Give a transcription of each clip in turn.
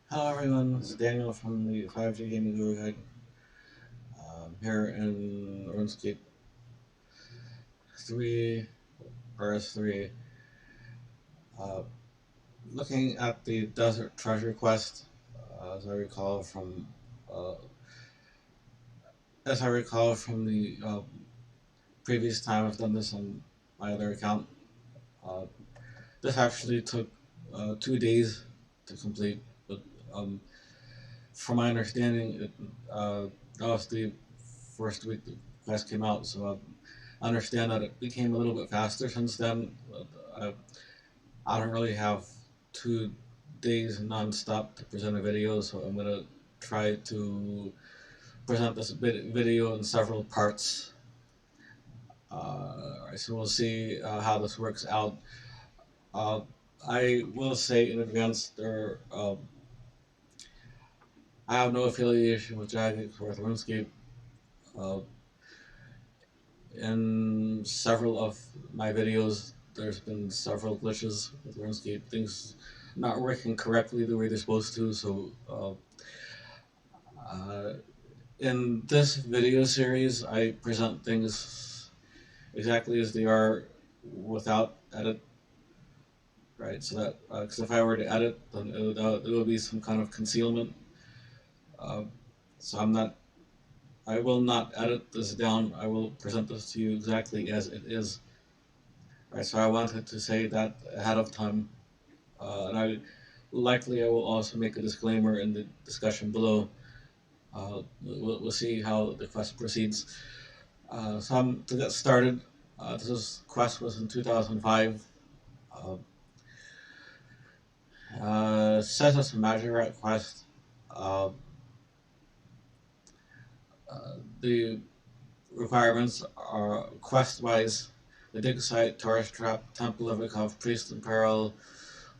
Hello everyone, this is Daniel from the 5G Gaming Guru Guide. Here in Runescape 3, RS3, uh, looking at the Desert Treasure quest, as I recall from uh, the previous time I've done this on my other account. Uh, this actually took 2 days to complete, but um, from my understanding, that was the first week the quest came out, so I understand that it became a little bit faster since then. I don't really have 2 days non-stop to present a video, so I'm gonna try to present this video in several parts. So we'll see how this works out. Uh, I will say in advance, I have no affiliation with Jagex or with RuneScape. Uh, in several of my videos, there's been several glitches with RuneScape. Things not working correctly the way they're supposed to. So, uh, in this video series, I present things exactly as they are without edit. Right, so that because if I were to edit, then it would be some kind of concealment. Uh, so I will not edit this down. I will present this to you exactly as it is. Right, so I wanted to say that ahead of time, and I will also make a disclaimer in the discussion below. We'll see how the quest proceeds. To get started, this quest was in 2005. Uh, Says it's a Majorette quest. Uh, the requirements are quest-wise: the dig site, tourist trap, temple of Ikov, priest and Peril,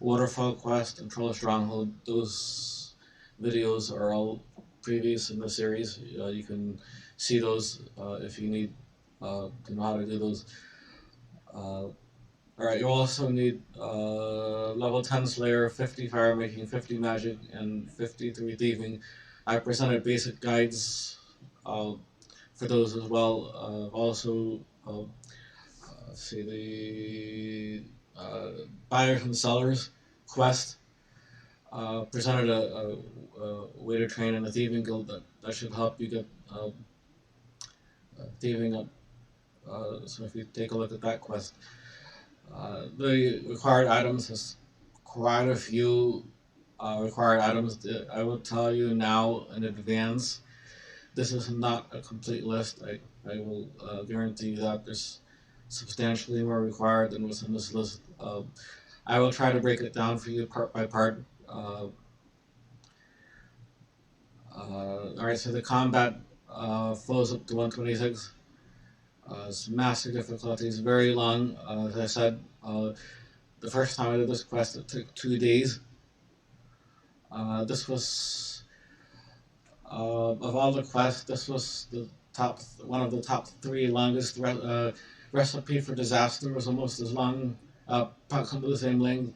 Waterfall quest, and Troll Stronghold. Those videos are all previous in the series. You can see those if you need to know how to do those. Alright, you also need level 10 Slayer, 50 Firemaking, 50 Magic, and 53 Thieving. I presented basic guides uh, for those as well. Also, see the buyers and sellers quest. Presented a way to train in the thieving guild that should help you get thieving up. So if you take a look at that quest, the required items has quite a few required items. That I will tell you now in advance. This is not a complete list. I will guarantee you that there's substantially more required than what's in this list. I will try to break it down for you part by part. Alright, so the combat flows up to 126. It's massive difficulties, very long. As I said, the first time I did this quest, it took 2 days. This was of all the quests, this was one of the top three longest. Recipe for Disaster was almost as long, approximately the same length.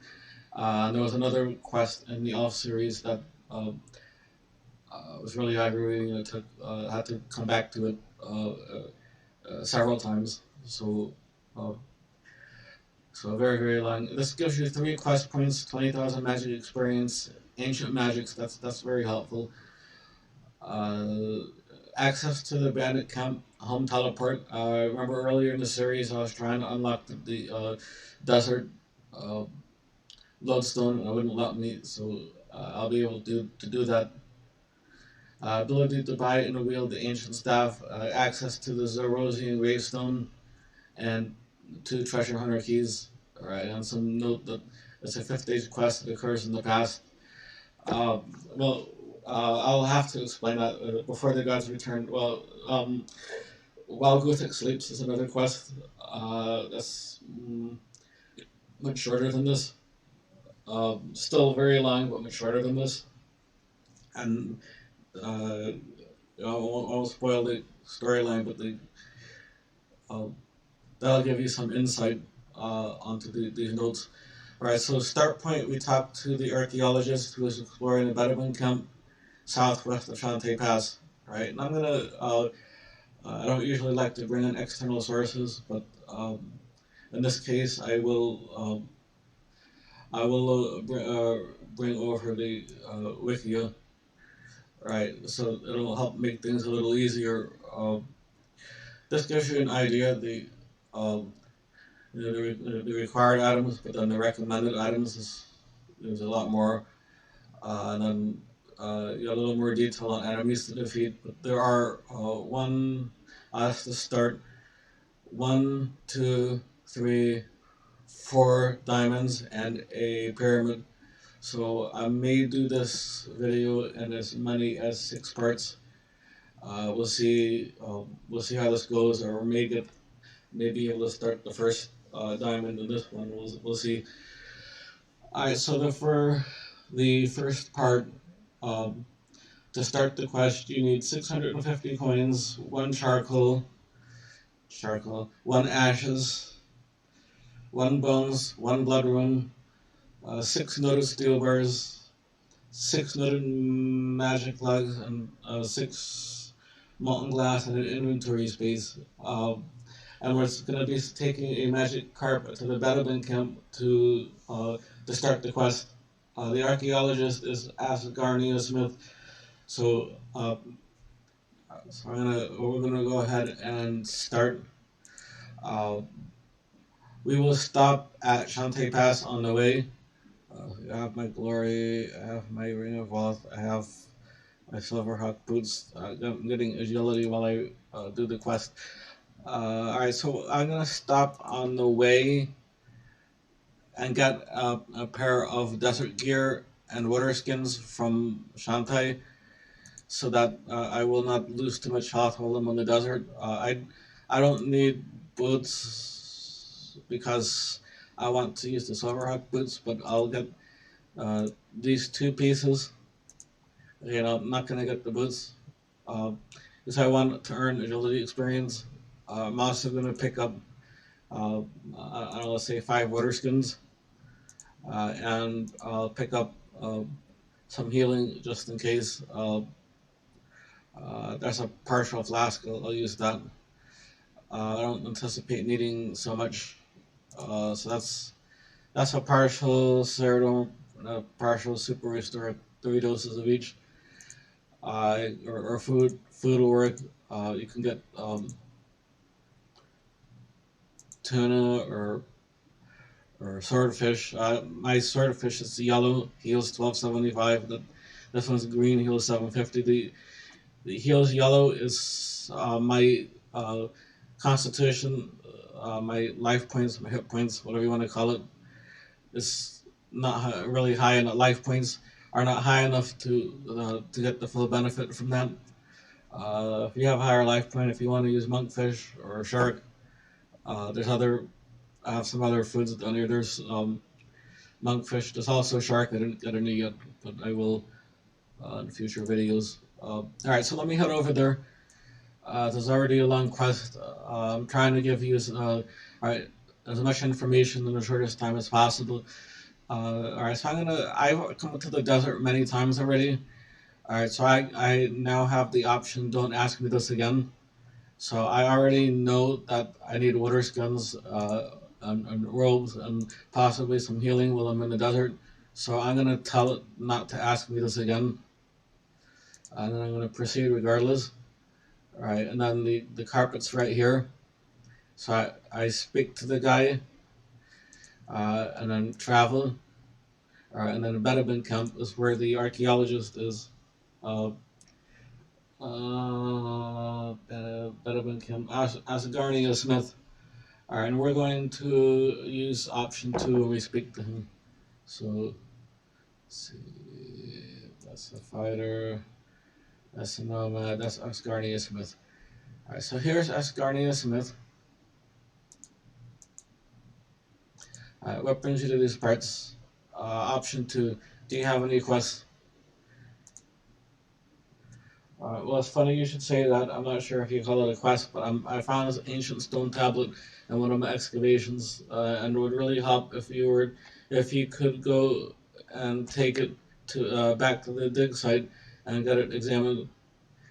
There was another quest in the Elf series that was really aggravating. I had to come back to it several times. Uh, so very very long. This gives you 3 quest points, 20,000 magic experience, ancient magics. That's very helpful. Uh, Access to the bandit camp, home teleport. Remember earlier in the series, I was trying to unlock the desert uh, lodestone, and it wouldn't let me. So I'll be able to do that. Ability to buy and wield the ancient staff, access to the Zerosian gravestone, and 2 treasure hunter keys. Alright, and some note that it's a fifth stage quest that occurs in the past. Uh, well, I'll have to explain that before the gods return. While Gothic sleeps is another quest. That's much shorter than this. Still very long, but much shorter than this. And uh, I won't spoil the storyline, but uh, that'll give you some insight onto these notes. Right, so start point, we talked to the archaeologist who is exploring the Bedabin camp southwest of Shantay Pass. Right, and I'm gonna. I don't usually like to bring in external sources, but in this case, I will. Bring over the Wikia, right? So it'll help make things a little easier. This gives you an idea of um, the required items, but then the recommended items is a lot more, and then you got a little more detail on enemies to defeat. But there are as to start, 1, 2, 3, 4 diamonds and a pyramid. So I may do this video in as many as 6 parts. We'll see. We'll see how this goes, or may be able to start the first diamond in this one. We'll see. All right. So for the first part, um, to start the quest, you need 650 coins, 1 charcoal, 1 ashes, 1 bones, 1 blood rune, 6 noted steel bars, 6 noted magic lugs, and 6 molten glass and an inventory space. And we're going to be taking a magic carpet to the Bedabin camp to start the quest. The archaeologist is Asgarnia Smith, so we're gonna go ahead and start. Uh, we will stop at Shantay Pass on the way. I have my glory, I have my ring of wealth, I have my silverhawk boots. I'm getting agility while I do the quest. Alright, so I'm gonna stop on the way and get a pair of desert gear and waterskins from Shantay, so that I will not lose too much health while I'm in the desert. I don't need boots because I want to use the silverhawk boots, but I'll get these 2 pieces. You know, I'm not gonna get the boots because I want to earn agility experience. I'm also gonna pick up I don't know, let's say 5 waterskins, and I'll pick up some healing just in case. There's a partial flask. I'll use that. I don't anticipate needing so much. So that's a partial serum and a partial super restore, 3 doses of each. Or food will work. You can get tuna or swordfish. My swordfish is yellow, heals 1275. This one's green, heals 750. The heals yellow is my constitution, my life points, my hit points, whatever you want to call it. It's not really high enough. Life points are not high enough to get the full benefit from that. If you have a higher life point, if you want to use monkfish or shark, there's other. I have some other foods down here. There's monkfish. There's also shark. I didn't get any yet, but I will in future videos. Alright, so let me head over there. There's already a long quest. I'm trying to give you as much information in the shortest time as possible. Alright, so I've come to the desert many times already. Alright, so I now have the option, don't ask me this again. So I already know that I need waterskins, and robes, and possibly some healing while I'm in the desert. So I'm going to tell it not to ask me this again. And then I'm going to proceed regardless. Alright, and then the carpet's right here. So I speak to the guy, and then travel. Alright, and then the Bedabin camp is where the archaeologist is. Bedabin camp, Asgarnia Smith. Alright, and we're going to use option 2 when we speak to him. So, let's see, that's a fighter. That's a nomad. That's Asgarnia Smith. Alright, so here's Asgarnia Smith. Alright, what brings you to these parts? Option 2. Do you have any quests? Well, it's funny you should say that. I'm not sure if you call it a quest, but I found this ancient stone tablet in one of my excavations, and it would really help if you were if you could go and take it to back to the dig site and get it examined.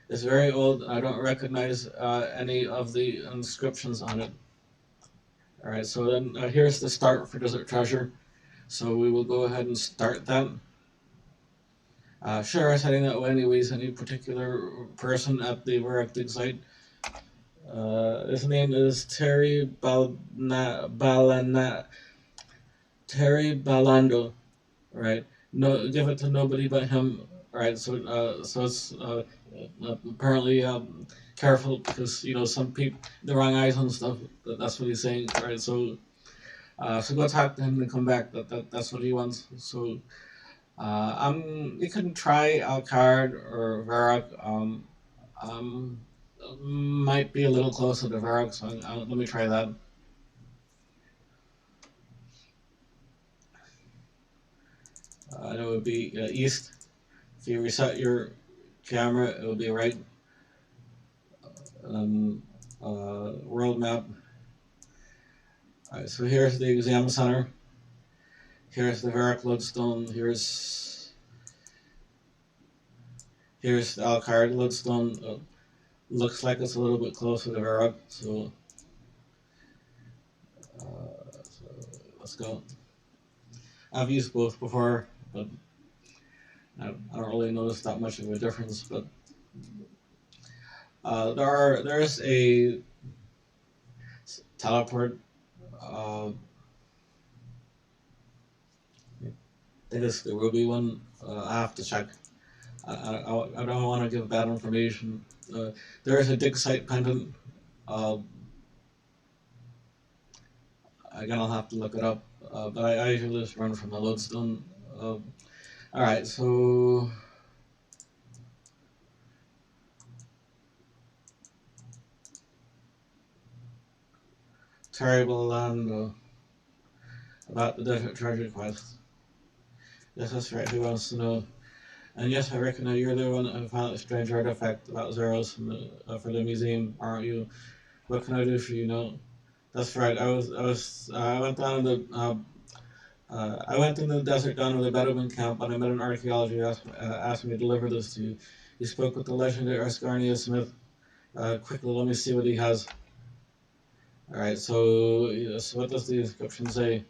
It's very old. I don't recognize any of the inscriptions on it. All right, so then here's the start for Desert Treasure. So we will go ahead and start that. Sure, I was heading that way anyways. Any particular person at the Varrock dig site? His name is Terry Terry Balando. Right. No, give it to nobody but him. Right. So it's apparently careful because some people the wrong eyes and stuff. That's what he's saying. Right. So go talk to him and come back. That's what he wants. So you can try Alcard or Varrock. Um, might be a little closer to Varrock, so let me try that. It would be east. If you reset your camera, it will be right. World map. Alright, so here's the exam center. Here's the Varrock lodestone. Here's the Alcard lodestone. Looks like it's a little bit closer to Varrock, so let's go. I've used both before, but I don't really notice that much of a difference. But there's a teleport. I think it's the ruby one. I have to check. I don't want to give bad information. There is a dig site pendant. Again, I'll have to look it up. But I usually just run from the lodestone. Alright, so terrible land about the Desert Treasure quest. Yes, that's right. Who wants to know? And yes, I reckon that you're the one who found that strange artifact about Zeros for the museum, aren't you? What can I do for you now? That's right. I went down the I went in the desert down to the Bedabin camp, and I met an archaeologist who asked me to deliver this to you. He spoke with the legendary Ascarnia Smith. Quickly, let me see what he has. Alright, so what does the inscription say?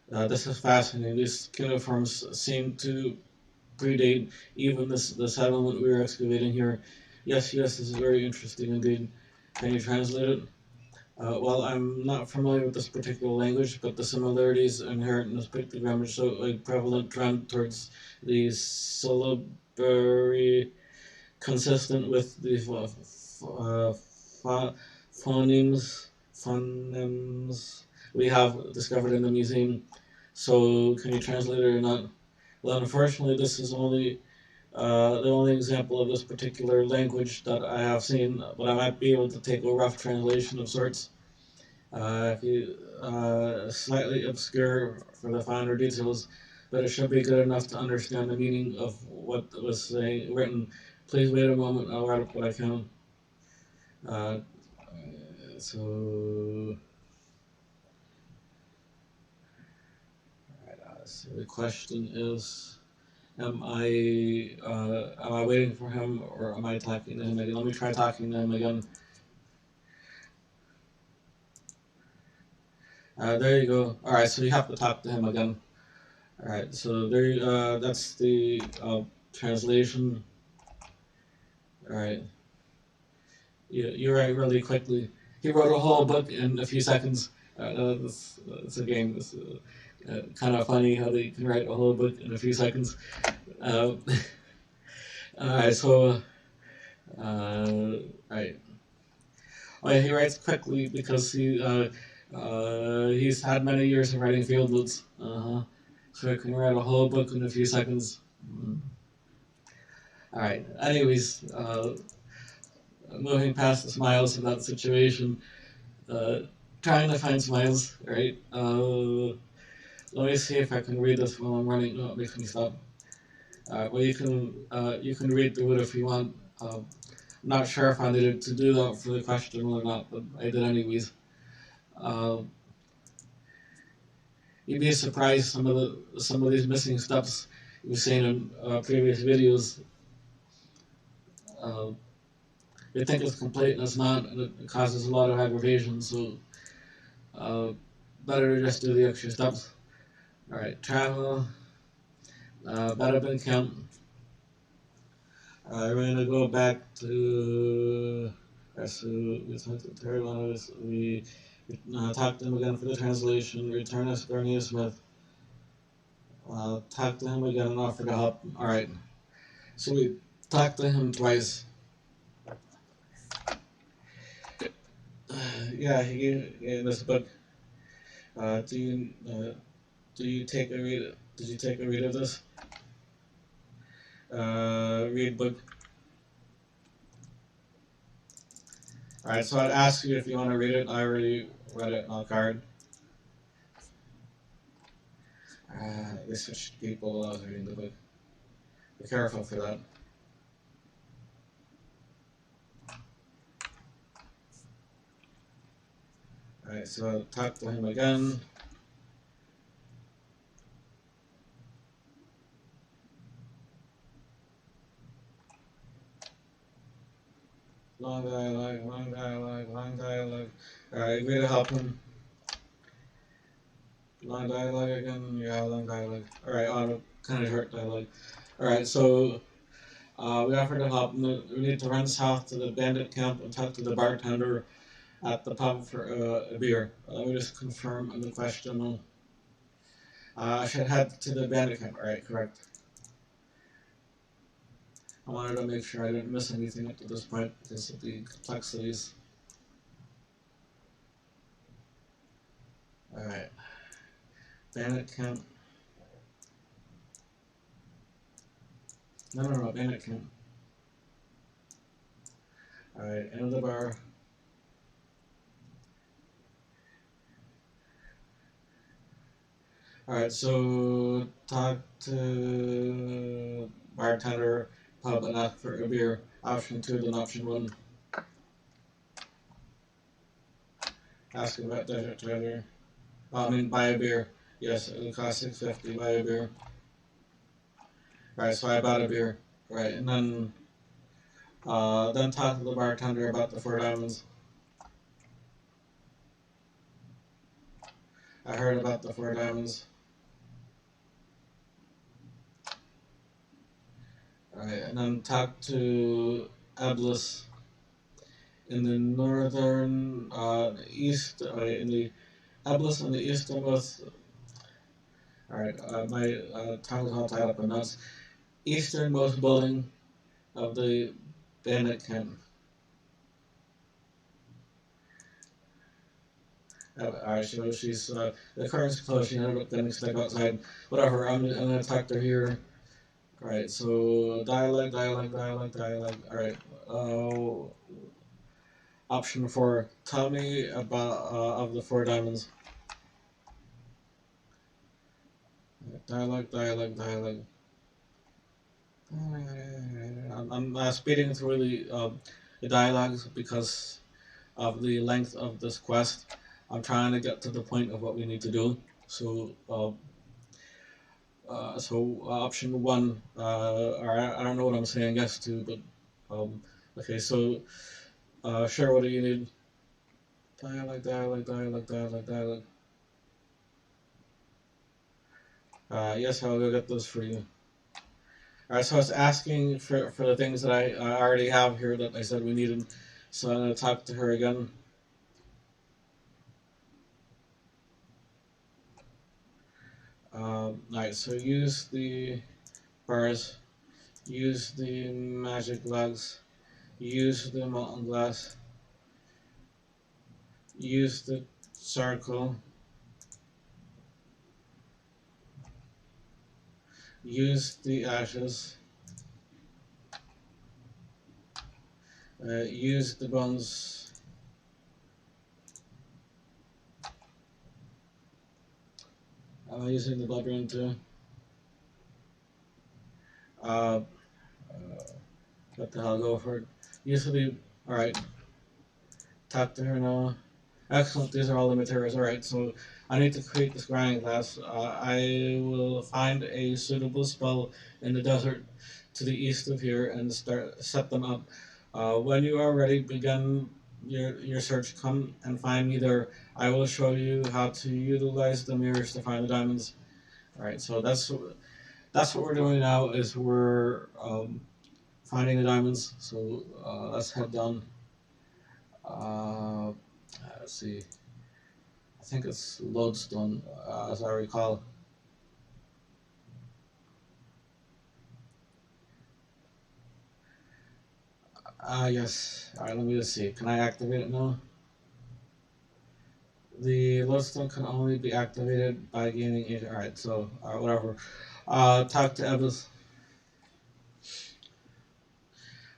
This is fascinating. These cuneiforms seem to predate even the settlement we are excavating here. Yes, this is very interesting indeed. Can you translate it? Well, I'm not familiar with this particular language, but the similarities inherent in this pictogram show a prevalent trend towards the syllabary consistent with the phonemes we have discovered in the museum. So, can you translate it or not? Well, unfortunately, this is only the only example of this particular language that I have seen, but I might be able to take a rough translation of sorts. If you slightly obscure for the finer details, but it should be good enough to understand the meaning of what was written. Please wait a moment. I'll write up what I can. So the question is. Am I waiting for him or am I talking to him again? Let me try talking to him again. There you go. All right, so you have to talk to him again. All right, so there. That's the translation. All right. You write really quickly. He wrote a whole book in a few seconds. It's a game. It's kind of funny how they can write a whole book in a few seconds. Alright, so, right. Oh, yeah, he writes quickly because he's had many years of writing field notes. So he can write a whole book in a few seconds. Alright, anyways, moving past the smiles in that situation, trying to find smiles, right? Let me see if I can read this while I'm running. No, it makes me stop. Well, you can read through it if you want. I'm not sure if I needed to do that for the question or not, but I did anyways. you'd be surprised some of these missing steps you've seen in previous videos. Uh, you think it's complete and it's not, and it causes a lot of aggravation. So uh, better to just do the extra steps. All right, travel. Bedabin camp. We're gonna go back to. So we talked to Peril. We talked to him again for the translation. Return us Bernie Smith. Talked to him again and offered to help. All right. So we talked to him twice. Yeah, he gave this book. Do you take a read? Did you take a read of this? Read book. All right. So I'd ask you if you want to read it. I already read it on a card. They switched people while I was reading the book. Be careful for that. Alright, so I'll talk to him again. Long dialogue, long dialogue, long dialogue. Alright, agree to help him. Long dialogue again, yeah, long dialogue. Alright, kind of short dialogue. Alright, so we offered to help him. We need to run south to the bandit camp and talk to the bartender at the pub for a beer. Let me just confirm on the question. I should head to the bandit camp. Alright, correct. I wanted to make sure I didn't miss anything up to this point because of the complexities. Alright. Bandit camp. No, bandit camp. Alright, end of the bar. Alright, so talk to bartender, pub, and ask for a beer. Option 2, then option 1. Ask about desert treasure. Buy a beer. Yes, it'll cost $6.50. Buy a beer. Right, so I bought a beer. Right, and then talk to the bartender about the 4 diamonds. I heard about the 4 diamonds. Alright, and then talk to Ablis in the northern east. In the Ablis in the easternmost. Alright, my tongue is all tied up in knots. Easternmost building of the bandit camp. Alright, so she's the curtain's closed. She ended up getting stuck outside. Whatever. I'm gonna talk to her here. Alright, so dialect. Alright. Option 4. Tell me about of the 4 diamonds. Dialect. I'm speeding through the dialogues because of the length of this quest. I'm trying to get to the point of what we need to do. So, option 1, or I don't know what I'm saying yes to, but okay. So, sure. What do you need? Dialect. Yes, I'll go get those for you. Alright, so it's asking for the things that I already have here that I said we needed. So I'm going to talk to her again. Alright, so use the bars, use the magic logs, use the molten glass, use the circle, use the ashes, use the bones, using the blood rune too. What the hell, go for it. Used to be, alright. Talk to her now. Excellent, these are all the materials. Alright, so I need to create this grinding glass. I will find a suitable spell in the desert to the east of here and set them up. When you are ready, begin your search. Come and find me there. I will show you how to utilize the mirrors to find the diamonds. Alright, so that's what we're doing now, is we're finding the diamonds. So let's head down. Uh, let's see. I think it's lodestone, as I recall. Yes. Alright, let me just see. Can I activate it now? The lodestone can only be activated by gaining age. Alright, so, whatever. Talk to Ebbs.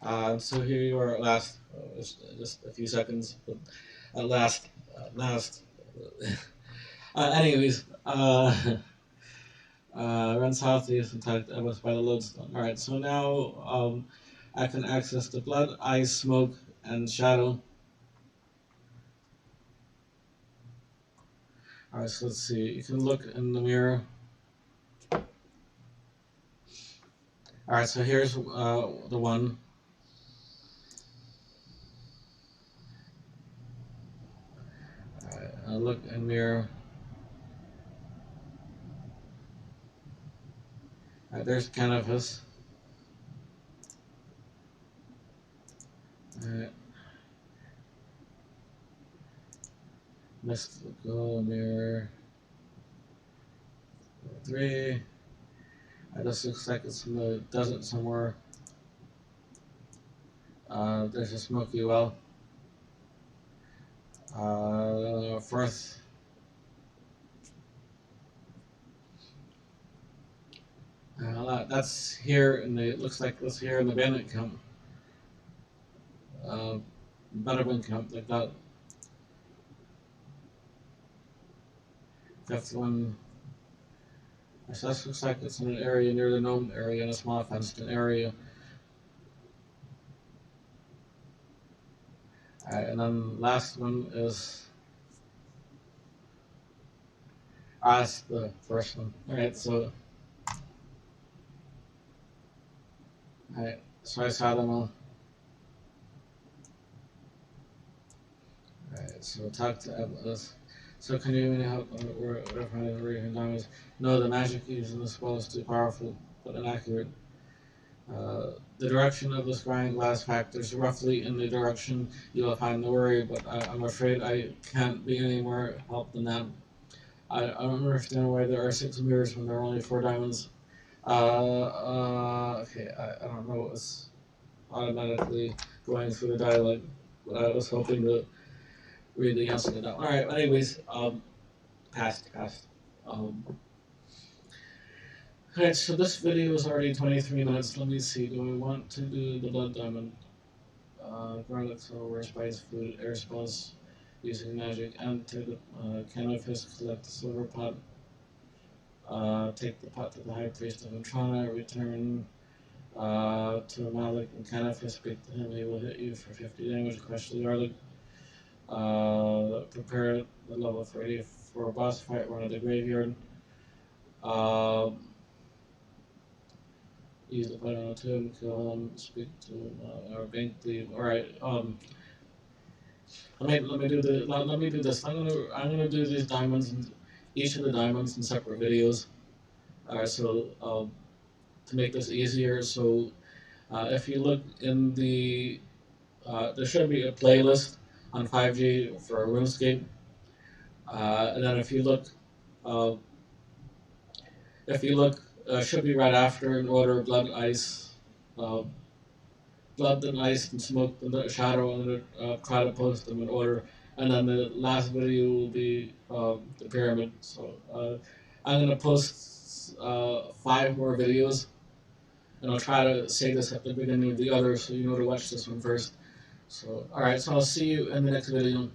So here you are at last. Just a few seconds, but at last. Anyways, run southeast and talk to Ebbs by the lodestone. Alright, so now, I can access the blood, ice, smoke, and shadow. Alright, so let's see. You can look in the mirror. Alright, so here's the one. Alright, look in mirror. Alright, there's canvas. Alright. Mystical mirror. 3. This looks like it's in the desert somewhere. There's a smoky well. Fourth. That's here in the. It looks like it's here in the bandit camp. Bedabin camp, like that. Fifth one. So this looks like it's in an area near the gnome area, in a small fenced-in area. Alright, and then last one is. That's the first one. Alright, so. Alright, so I saw them all. Alright, so talk to Ebbs. So can you even help where finding the reading diamonds? No, the magic used in the spell is too powerful, but inaccurate. The direction of the scrying glass factors roughly in the direction you will find the worry, but I'm afraid I can't be any more help than that. I don't understand why there are 6 mirrors when there are only 4 diamonds. Okay, I don't know what was automatically going through the dialogue, but I was hoping to read the answer to that. Alright, anyways, passed. Alright, so this video is already 23 minutes. Let me see, do I want to do the blood diamond? Garlic, silver, spice, food, air spells, using magic, and take the can of his, collect the silver pot, take the pot to the high priest of Entrana, return to Malik and Canifis, speak to him, he will hit you for 50 damage, crush the garlic. Prepare the level 30 for a boss fight, run at the graveyard. Use the fight on a tomb, kill him, speak to him, or bank leave. Alright, let me do this. I'm gonna do these diamonds, and each of the diamonds in separate videos. Alright, so to make this easier, so if you look in the there should be a playlist on 5G for Runescape, and then if you look, should be right after in order: blood, ice, blood, then ice, and smoke, then the shadow, and try to post them in order. And then the last video will be the pyramid. So I'm gonna post 5 more videos, and I'll try to say this at the beginning of the other, so you know to watch this one first. So, alright, so I'll see you in the next video.